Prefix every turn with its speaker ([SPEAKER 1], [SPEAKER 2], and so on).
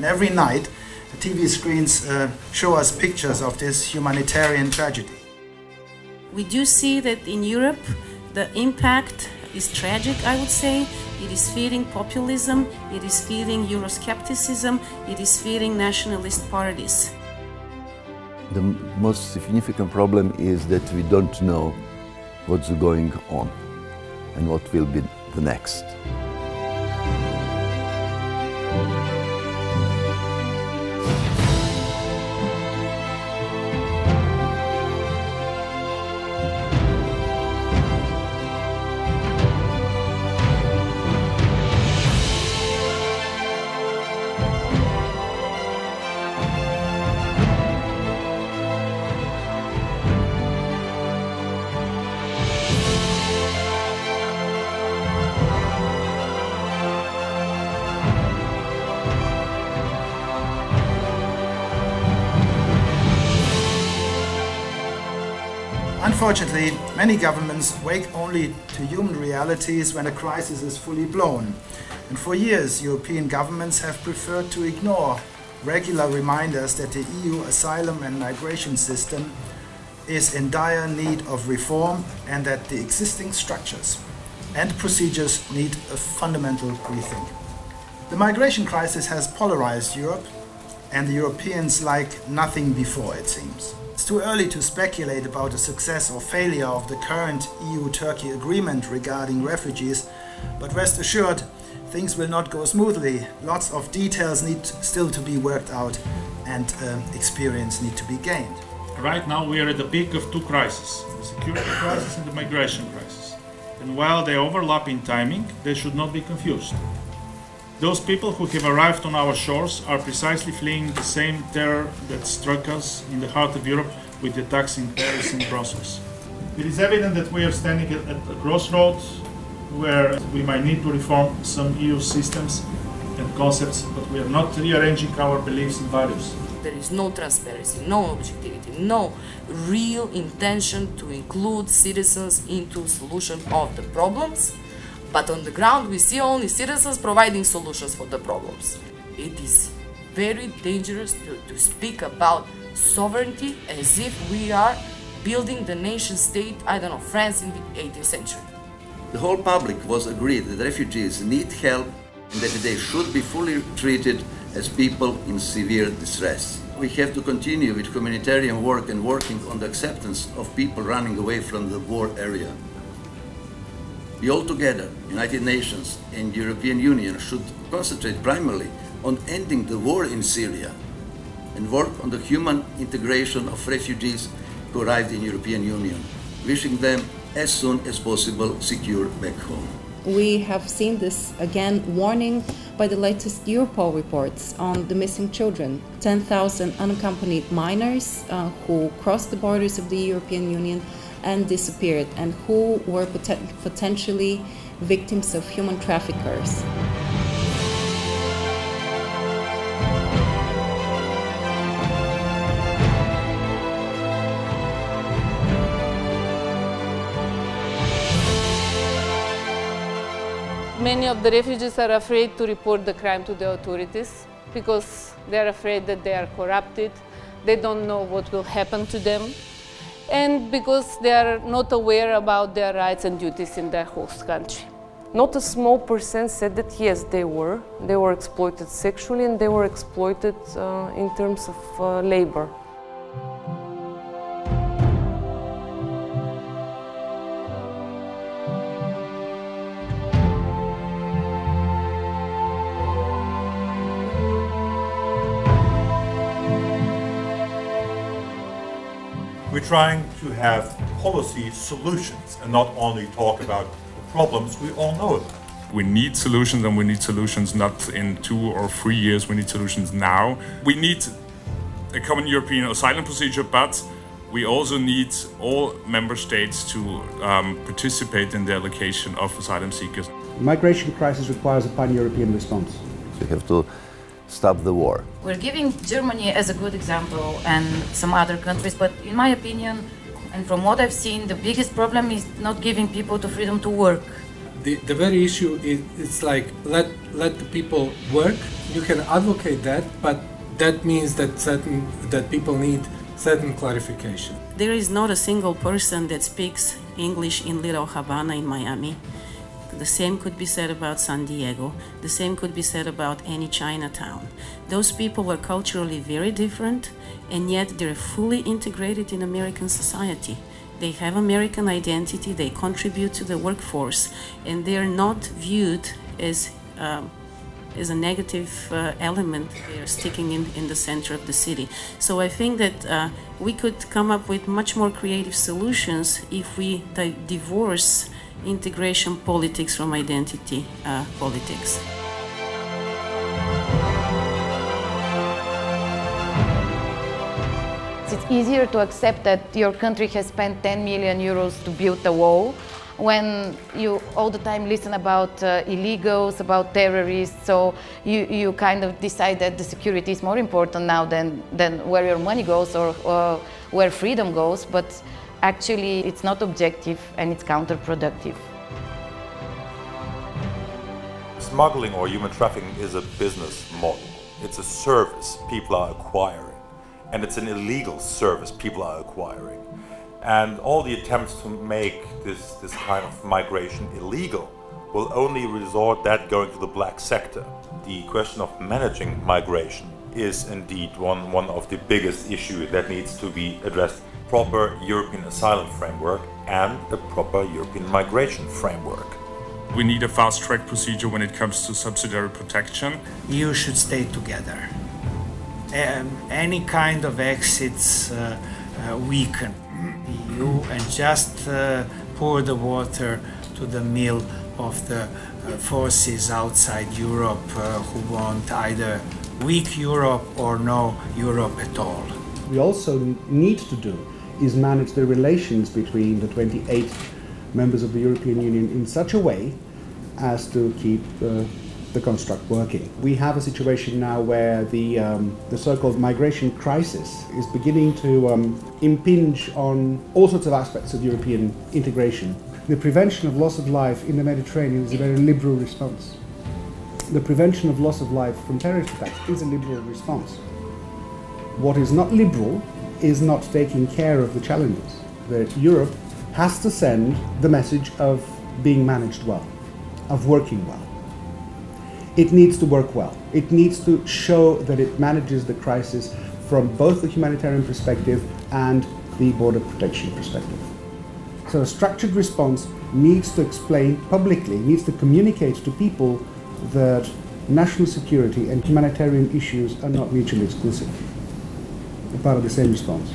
[SPEAKER 1] And every night, the TV screens show us pictures of this humanitarian tragedy.
[SPEAKER 2] We do see that in Europe, the impact is tragic, I would say. It is feeding populism, it is feeding Euroscepticism, it is feeding nationalist parties.
[SPEAKER 3] The most significant problem is that we don't know what's going on and what will be the next.
[SPEAKER 1] Unfortunately, many governments wake only to human realities when a crisis is fully blown. And for years, European governments have preferred to ignore regular reminders that the EU asylum and migration system is in dire need of reform and that the existing structures and procedures need a fundamental rethink. The migration crisis has polarized Europe, and the Europeans like nothing before, it seems. It's too early to speculate about the success or failure of the current EU-Turkey agreement regarding refugees, but rest assured, things will not go smoothly. Lots of details need still to be worked out and experience need to be gained.
[SPEAKER 4] Right now we are at the peak of two crises, the security crisis and the migration crisis. And while they overlap in timing, they should not be confused. Those people who have arrived on our shores are precisely fleeing the same terror that struck us in the heart of Europe with the attacks in Paris and Brussels. It is evident that we are standing at a crossroads where we might need to reform some EU systems and concepts, but we are not rearranging our beliefs and values.
[SPEAKER 5] There is no transparency, no objectivity, no real intention to include citizens into solution of the problems. But on the ground, we see only citizens providing solutions for the problems. It is very dangerous to speak about sovereignty as if we are building the nation state, I don't know, France in the 18th century.
[SPEAKER 6] The whole public was agreed that refugees need help and that they should be fully treated as people in severe distress. We have to continue with humanitarian work and working on the acceptance of people running away from the war area. We all together, United Nations and European Union, should concentrate primarily on ending the war in Syria and work on the human integration of refugees who arrived in European Union, wishing them as soon as possible secure back home.
[SPEAKER 7] We have seen this again, warning by the latest Europol reports on the missing children. 10,000 unaccompanied minors who crossed the borders of the European Union and disappeared, and who were potentially victims of human traffickers.
[SPEAKER 8] Many of the refugees are afraid to report the crime to the authorities because they are afraid that they are corrupted, they don't know what will happen to them, and because they are not aware about their rights and duties in their host country.
[SPEAKER 9] Not a small percent said that yes, they were exploited sexually and they were exploited in terms of labor.
[SPEAKER 10] We're trying to have policy solutions and not only talk about the problems we all know about.
[SPEAKER 11] We need solutions, and we need solutions not in 2 or 3 years, we need solutions now. We need a common European asylum procedure, but we also need all member states to participate in the allocation of asylum seekers.
[SPEAKER 12] The migration crisis requires a pan-European response.
[SPEAKER 3] We have to stop the war.
[SPEAKER 2] We're giving Germany as a good example and some other countries, but in my opinion, and from what I've seen, the biggest problem is not giving people the freedom to work.
[SPEAKER 13] The very issue is, it's like let the people work. You can advocate that, but that means that people need certain clarification.
[SPEAKER 2] There is not a single person that speaks English in Little Havana in Miami. The same could be said about San Diego. The same could be said about any Chinatown. Those people are culturally very different, and yet they're fully integrated in American society. They have American identity, they contribute to the workforce, and they're not viewed as a negative element. They are sticking in the center of the city. So I think that we could come up with much more creative solutions if we divorce integration politics from identity politics.
[SPEAKER 14] It's easier to accept that your country has spent 10 million euros to build a wall when you all the time listen about illegals, about terrorists, so you kind of decide that the security is more important now than where your money goes or where freedom goes, but actually it's not objective and it's counterproductive.
[SPEAKER 10] Smuggling or human trafficking is a business model. It's a service people are acquiring. And it's an illegal service people are acquiring. And all the attempts to make this kind of migration illegal will only resort that going to the black sector. The question of managing migration is indeed one of the biggest issues that needs to be addressed. Proper European asylum framework and a proper European migration framework.
[SPEAKER 11] We need a fast-track procedure when it comes to subsidiary protection.
[SPEAKER 1] EU should stay together. Any kind of exits weaken the EU and just pour the water to the mill of the forces outside Europe who want either weak Europe or no Europe at all.
[SPEAKER 12] We also need to do is manage the relations between the 28 members of the European Union in such a way as to keep the construct working. We have a situation now where the so-called migration crisis is beginning to impinge on all sorts of aspects of European integration. The prevention of loss of life in the Mediterranean is a very liberal response. The prevention of loss of life from terrorist attacks is a liberal response. What is not liberal is not taking care of the challenges. That Europe has to send the message of being managed well, of working well. It needs to work well. It needs to show that it manages the crisis from both the humanitarian perspective and the border protection perspective. So a structured response needs to explain publicly, needs to communicate to people that national security and humanitarian issues are not mutually exclusive. They're part of the same response.